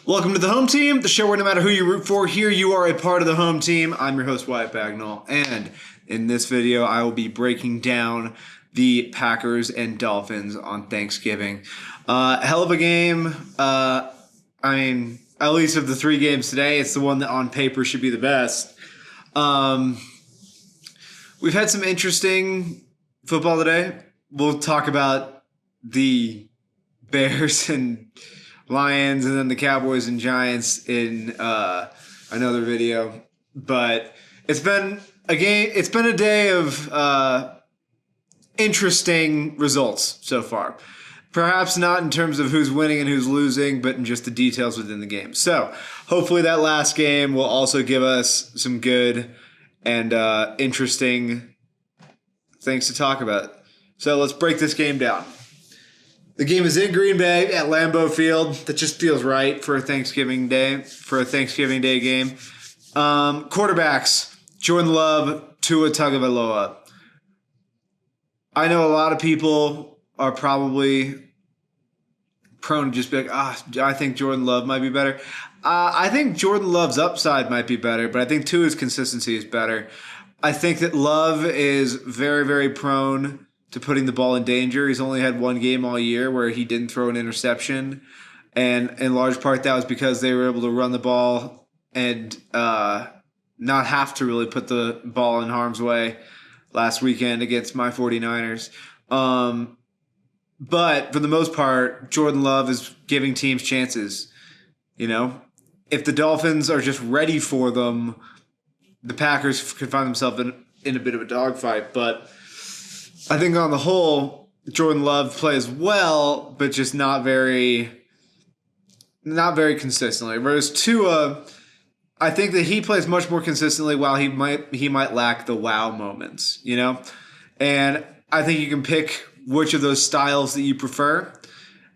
Welcome to the home team, the show where no matter who you root for, here you are a part of the home team. I'm your host, Wyatt Bagnall, and in this video, I will be breaking down the Packers and Dolphins on Thanksgiving. Hell of a game. At least of the three games today, it's the one that on paper should be the best. We've had some interesting football today. We'll talk about the Bears and Lions and then the Cowboys and Giants in another video. But it's been a game. It's been a day of interesting results so far. Perhaps not in terms of who's winning and who's losing, but in just the details within the game. So hopefully that last game will also give us some good and interesting things to talk about. So let's break this game down. The game is in Green Bay at Lambeau Field. That just feels right for a Thanksgiving Day game. Quarterbacks: Jordan Love, Tua Tagovailoa. I know a lot of people are probably prone to just be like, I think Jordan Love might be better. I think Jordan Love's upside might be better, but I think Tua's consistency is better. I think that Love is very, very prone to putting the ball in danger. He's only had one game all year where he didn't throw an interception. And in large part, that was because they were able to run the ball and not have to really put the ball in harm's way last weekend against my 49ers. But for the most part, Jordan Love is giving teams chances. You know, if the Dolphins are just ready for them, the Packers could find themselves in a bit of a dogfight. But I think on the whole, Jordan Love plays well, but just not very consistently. Whereas Tua, I think that he plays much more consistently while he might lack the wow moments, you know? And I think you can pick which of those styles that you prefer.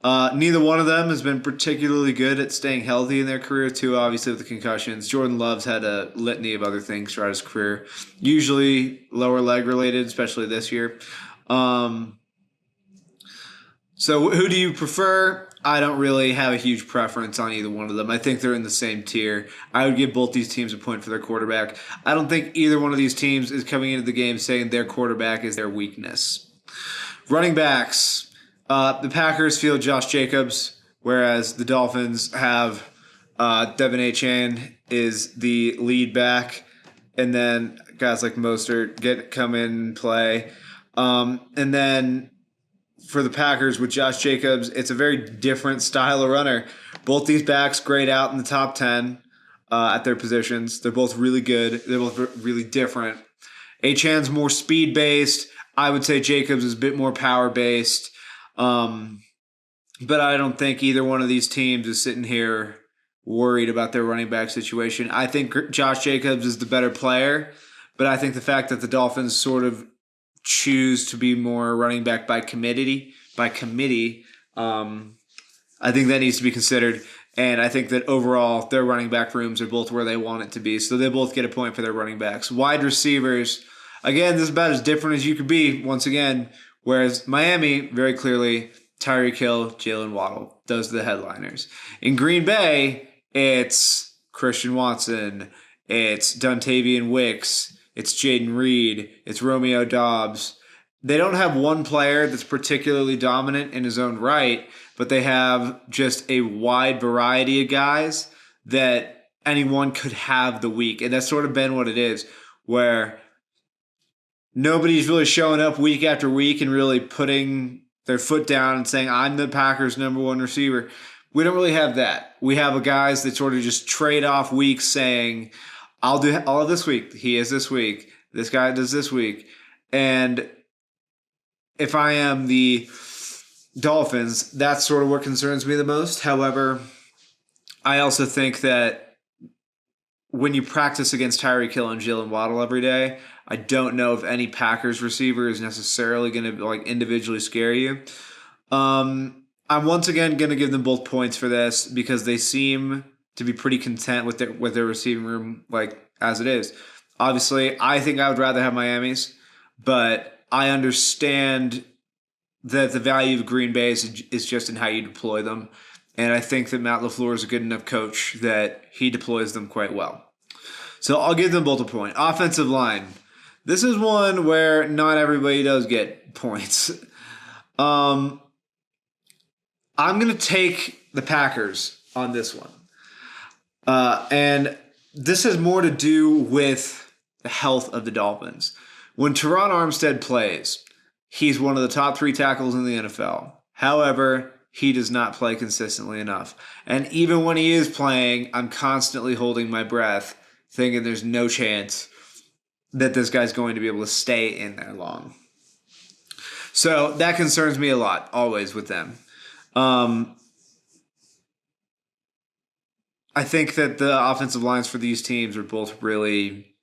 Neither one of them has been particularly good at staying healthy in their career. Tua, obviously, with the concussions. Jordan Love's had a litany of other things throughout his career, usually lower leg related, especially this year. So who do you prefer? I don't really have a huge preference on either one of them. I think they're in the same tier. I would give both these teams a point for their quarterback. I don't think either one of these teams is coming into the game saying their quarterback is their weakness. Running backs. The Packers field Josh Jacobs, whereas the Dolphins have Devin Achane is the lead back, and then guys like Mostert come in and play. And then for the Packers with Josh Jacobs, it's a very different style of runner. Both these backs grade out in the top 10 at their positions. They're both really good. They're both really different. Achane's more speed-based. I would say Jacobs is a bit more power-based. But I don't think either one of these teams is sitting here worried about their running back situation. I think Josh Jacobs is the better player, but I think the fact that the Dolphins sort of choose to be more running back by committee, I think that needs to be considered. And I think that overall their running back rooms are both where they want it to be. So they both get a point for their running backs. Wide receivers, again, this is about as different as you could be once again. Whereas Miami, very clearly, Tyreek Hill, Jalen Waddle, those are the headliners. In Green Bay, it's Christian Watson, it's Dontavian Wicks, it's Jaden Reed, it's Romeo Doubs. They don't have one player that's particularly dominant in his own right, but they have just a wide variety of guys that anyone could have the week. And that's sort of been what it is, where nobody's really showing up week after week and really putting their foot down and saying, I'm the Packers' number one receiver. We don't really have that. We have guys that sort of just trade off weeks saying, I'll do all of this week. He is this week. This guy does this week. And if I am the Dolphins, that's sort of what concerns me the most. However, I also think that when you practice against Tyreek Hill and Jalen Waddle every day, I don't know if any Packers receiver is necessarily going to individually scare you. I'm once again going to give them both points for this because they seem to be pretty content with their receiving room as it is. Obviously, I think I would rather have Miami's, but I understand that the value of Green Bay is just in how you deploy them. And I think that Matt LaFleur is a good enough coach that he deploys them quite well. So I'll give them both a point. Offensive line. This is one where not everybody does get points. I'm going to take the Packers on this one. And this has more to do with the health of the Dolphins. When Teron Armstead plays, he's one of the top 3 tackles in the NFL. However, he does not play consistently enough. And even when he is playing, I'm constantly holding my breath, thinking there's no chance that this guy's going to be able to stay in there long. So that concerns me a lot, always with them. I think that the offensive lines for these teams are both really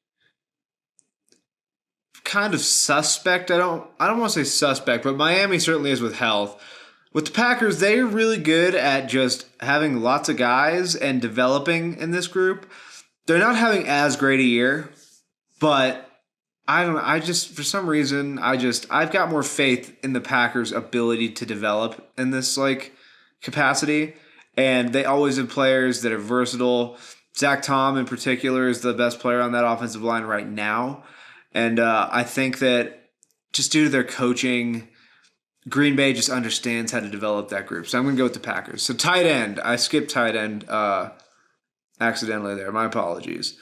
kind of suspect. I don't want to say suspect, but Miami certainly is with health. With the Packers, they're really good at just having lots of guys and developing in this group. They're not having as great a year, but I don't know. I just, for some reason, I've got more faith in the Packers' ability to develop in this capacity. And they always have players that are versatile. Zach Tom, in particular, is the best player on that offensive line right now. And I think that just due to their coaching, Green Bay just understands how to develop that group. So I'm going to go with the Packers. So tight end. I skipped tight end accidentally there. My apologies.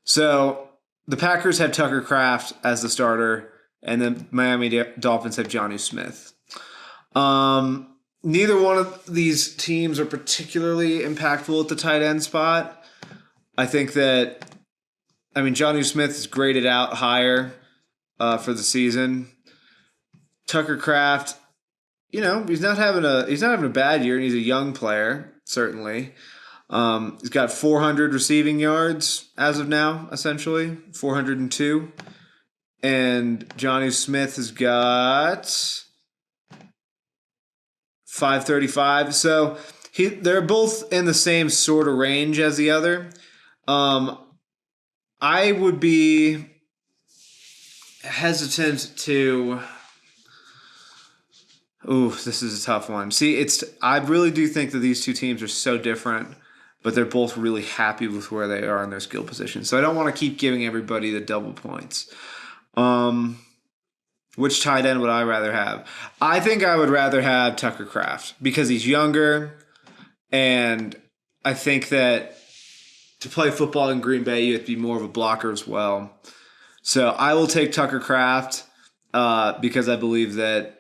So the Packers have Tucker Kraft as the starter, and the Miami Dolphins have Jonnu Smith. Neither one of these teams are particularly impactful at the tight end spot. I think that, Jonnu Smith is graded out higher for the season. Tucker Kraft, he's not having a bad year, and he's a young player, certainly. He's got 400 receiving yards as of now, essentially, 402. And Jonnu Smith has got 535. So they're both in the same sort of range as the other. I would be hesitant to. Ooh, this is a tough one. See, I really do think that these two teams are so different, but they're both really happy with where they are in their skill position. So I don't want to keep giving everybody the double points. Which tight end would I rather have? I think I would rather have Tucker Kraft because he's younger, and I think that to play football in Green Bay, you have to be more of a blocker as well. So I will take Tucker Kraft because I believe that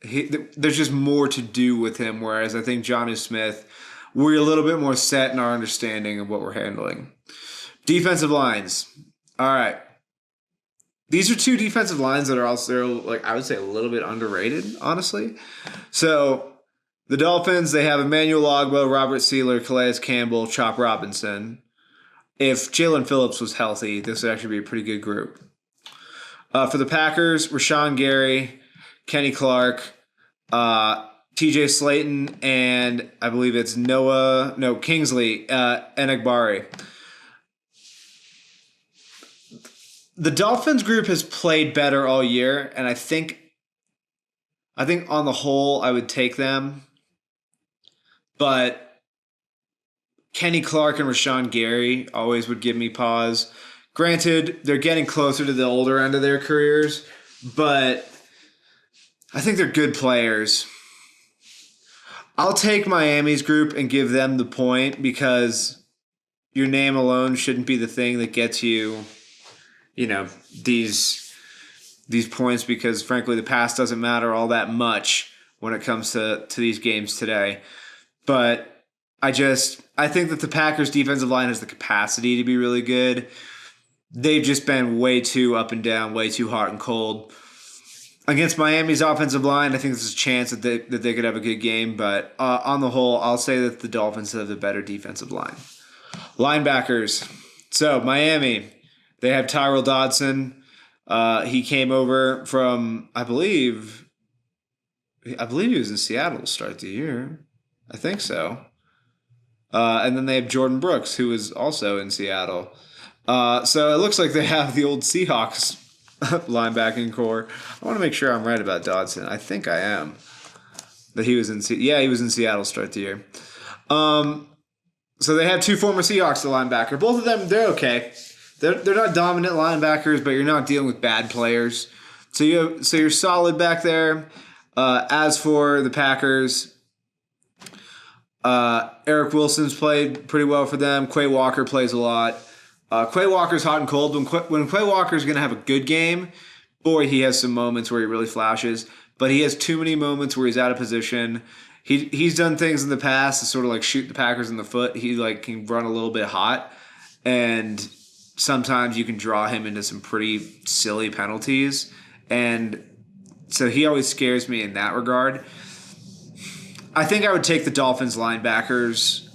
there's just more to do with him, whereas I think Jonnu Smith, we're a little bit more set in our understanding of what we're handling. Defensive lines. All right. These are two defensive lines that are also, I would say, a little bit underrated, honestly. So the Dolphins, they have Emmanuel Ogbah, Robert Sealer, Calais Campbell, Chop Robinson. If Jalen Phillips was healthy, this would actually be a pretty good group. For the Packers, Rashawn Gary, Kenny Clark, TJ Slayton, and I believe it's Kingsley Enagbare. The Dolphins group has played better all year, and I think on the whole I would take them. But Kenny Clark and Rashawn Gary always would give me pause. Granted, they're getting closer to the older end of their careers, but I think they're good players. I'll take Miami's group and give them the point because your name alone shouldn't be the thing that gets you, these points because, frankly, the past doesn't matter all that much when it comes to these games today. But I think that the Packers' defensive line has the capacity to be really good. They've just been way too up and down, way too hot and cold. Against Miami's offensive line, I think there's a chance that they could have a good game. But on the whole, I'll say that the Dolphins have the better defensive line. Linebackers. So, Miami, they have Tyrell Dodson. He came over from, I believe he was in Seattle to start the year. I think so. And then they have Jordan Brooks, who is also in Seattle. So it looks like they have the old Seahawks linebacking core. I want to make sure I'm right about Dodson. I think I am. That he was in Seattle to start the year. So they have two former Seahawks at linebacker. Both of them, they're okay. They're not dominant linebackers, but you're not dealing with bad players. So you're solid back there. As for the Packers, Eric Wilson's played pretty well for them. Quay Walker plays a lot. Quay Walker's hot and cold. When Quay Walker's going to have a good game, boy, he has some moments where he really flashes. But he has too many moments where he's out of position. He's done things in the past to sort of like shoot the Packers in the foot. He like can run a little bit hot, and sometimes you can draw him into some pretty silly penalties. And so he always scares me in that regard. I think I would take the Dolphins linebackers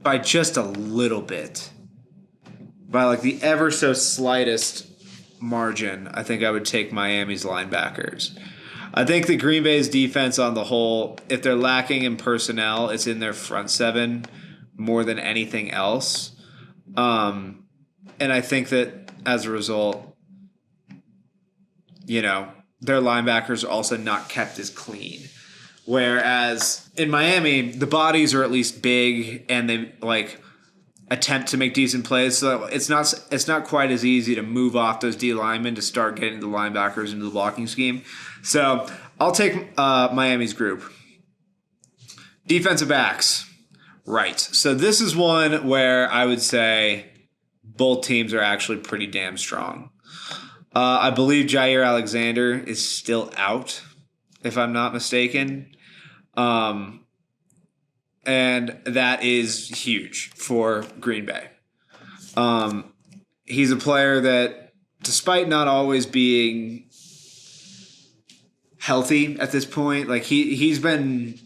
by just a little bit. By like the ever so slightest margin, I think I would take Miami's linebackers. I think the Green Bay's defense on the whole, if they're lacking in personnel, it's in their front seven more than anything else. And I think that as a result, their linebackers are also not kept as clean. Whereas in Miami, the bodies are at least big and they like attempt to make decent plays. So it's not quite as easy to move off those D linemen to start getting the linebackers into the blocking scheme. So I'll take Miami's group. Defensive backs. Right. So this is one where I would say both teams are actually pretty damn strong. I believe Jair Alexander is still out, if I'm not mistaken. And that is huge for Green Bay. He's a player that, despite not always being healthy at this point, like he's been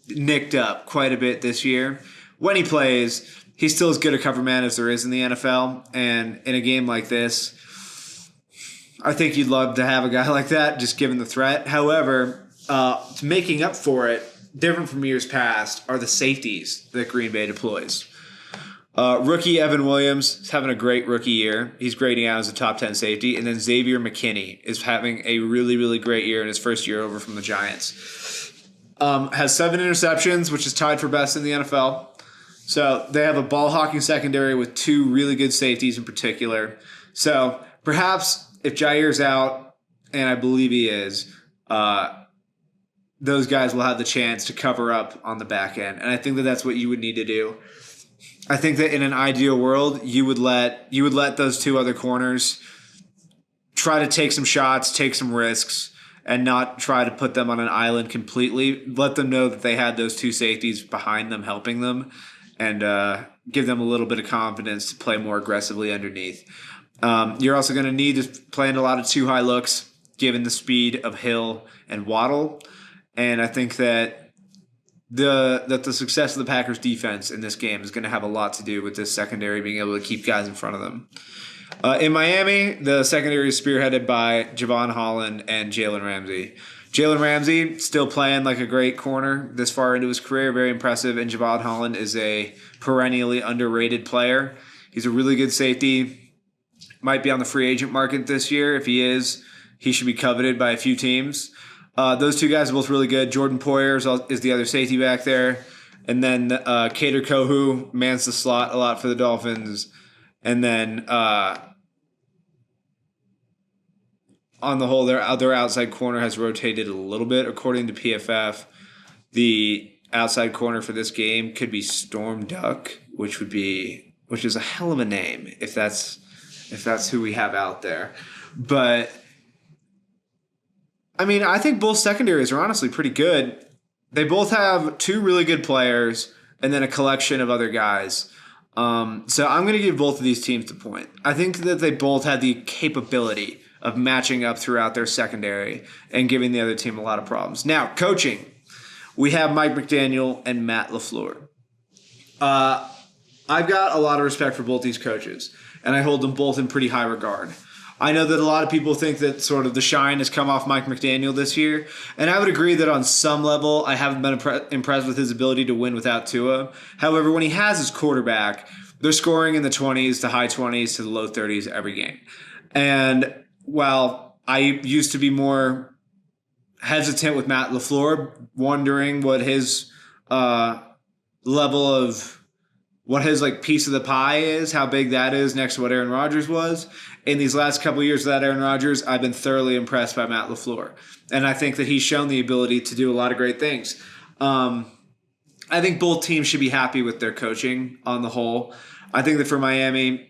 nicked up quite a bit this year. When he plays, he's still as good a cover man as there is in the NFL. And in a game like this, I think you'd love to have a guy like that, just given the threat. However, making up for it, different from years past, are the safeties that Green Bay deploys. Rookie Evan Williams is having a great rookie year. He's grading out as a top 10 safety. And then Xavier McKinney is having a really, really great year in his first year over from the Giants. Has 7 interceptions, which is tied for best in the NFL. So they have a ball-hawking secondary with 2 really good safeties in particular. So perhaps if Jair's out, and I believe he is, those guys will have the chance to cover up on the back end. And I think that that's what you would need to do. I think that in an ideal world, you would let those 2 other corners try to take some shots, take some risks, and not try to put them on an island completely. Let them know that they had those 2 safeties behind them helping them, and give them a little bit of confidence to play more aggressively underneath. You're also going to need to play in a lot of 2 high looks, given the speed of Hill and Waddle. And I think that the success of the Packers defense in this game is going to have a lot to do with this secondary being able to keep guys in front of them. In Miami, the secondary is spearheaded by Javon Holland and Jalen Ramsey. Jalen Ramsey still playing like a great corner this far into his career, very impressive. And Javon Holland is a perennially underrated player. He's a really good safety. Might be on the free agent market this year. If he is, he should be coveted by a few teams. Those 2 guys are both really good. Jordan Poyer is the other safety back there. And then Kader Kohu mans the slot a lot for the Dolphins. And then on the whole, their outside corner has rotated a little bit. According to PFF, the outside corner for this game could be Storm Duck, which is a hell of a name if that's who we have out there. But I mean, I think both secondaries are honestly pretty good. They both have 2 really good players and then a collection of other guys. So I'm going to give both of these teams the point. I think that they both had the capability of matching up throughout their secondary and giving the other team a lot of problems. Now, coaching. We have Mike McDaniel and Matt LaFleur. I've got a lot of respect for both these coaches, and I hold them both in pretty high regard. I know that a lot of people think that sort of the shine has come off Mike McDaniel this year, and I would agree that on some level I haven't been impressed with his ability to win without Tua. However, when he has his quarterback, they're scoring in the 20s to high 20s to the low 30s every game. And while I used to be more hesitant with Matt LaFleur, wondering what his level of what his like piece of the pie is, how big that is next to what Aaron Rodgers was. In these last couple of years without Aaron Rodgers, I've been thoroughly impressed by Matt LaFleur. And I think that he's shown the ability to do a lot of great things. I think both teams should be happy with their coaching on the whole. I think that for Miami,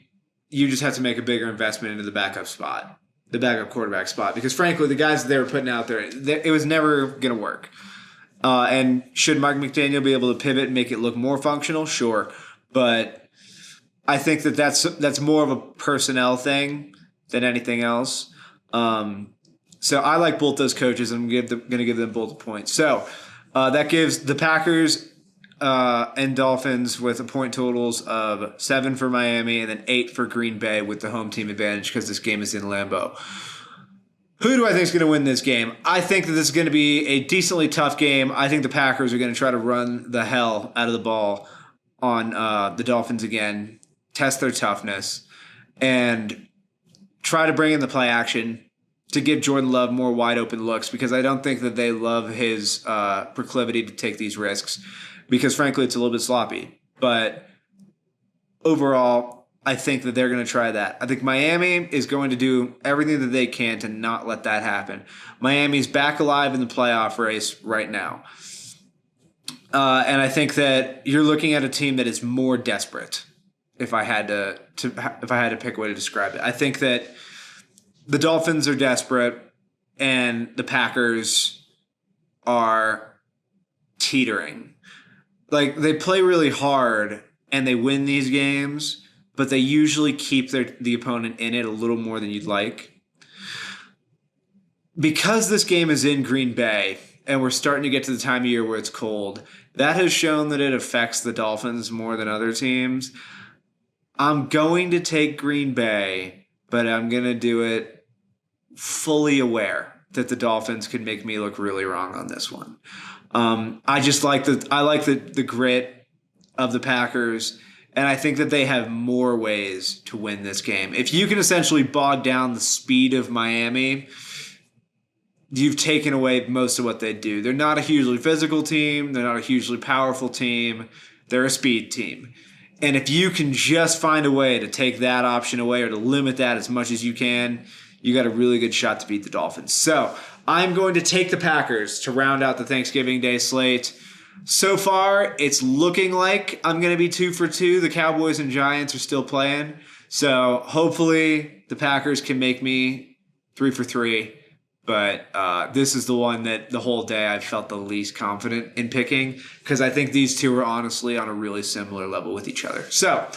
you just have to make a bigger investment into the backup spot, the backup quarterback spot, because frankly, the guys that they were putting out there, it was never going to work. And should Mike McDaniel be able to pivot and make it look more functional? Sure. But I think that that's more of a personnel thing than anything else. So I like both those coaches. I'm going to give them both a point. So that gives the Packers and Dolphins with a point totals of 7 for Miami and then 8 for Green Bay with the home team advantage because this game is in Lambeau. Who do I think is going to win this game? I think that this is going to be a decently tough game. I think the Packers are going to try to run the hell out of the ball on the Dolphins again, test their toughness, and try to bring in the play action to give Jordan Love more wide open looks because I don't think that they love his proclivity to take these risks because, frankly, it's a little bit sloppy. But overall, I think that they're going to try that. I think Miami is going to do everything that they can to not let that happen. Miami's back alive in the playoff race right now. And I think that you're looking at a team that is more desperate. If I had to pick a way to describe it, I think that the Dolphins are desperate, and the Packers are teetering. Like they play really hard and they win these games, but they usually keep the opponent in it a little more than you'd like. Because this game is in Green Bay and we're starting to get to the time of year where it's cold, that has shown that it affects the Dolphins more than other teams. I'm going to take Green Bay, but I'm going to do it fully aware that the Dolphins could make me look really wrong on this one. I just like the grit of the Packers, and I think that they have more ways to win this game. If you can essentially bog down the speed of Miami, you've taken away most of what they do. They're not a hugely physical team. They're not a hugely powerful team. They're a speed team. And if you can just find a way to take that option away or to limit that as much as you can, you got a really good shot to beat the Dolphins. So I'm going to take the Packers to round out the Thanksgiving Day slate. So far, it's looking like I'm going to be 2 for 2. The Cowboys and Giants are still playing. So hopefully the Packers can make me 3 for 3. But this is the one that the whole day I've felt the least confident in picking because I think these two are honestly on a really similar level with each other. So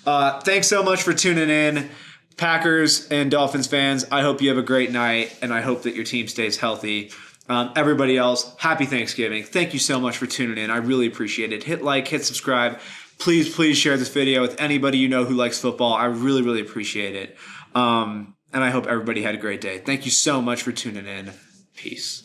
thanks so much for tuning in, Packers and Dolphins fans. I hope you have a great night, and I hope that your team stays healthy. Everybody else, happy Thanksgiving. Thank you so much for tuning in. I really appreciate it. Hit like, hit subscribe. Please share this video with anybody you know who likes football. I really, really appreciate it. And I hope everybody had a great day. Thank you so much for tuning in. Peace.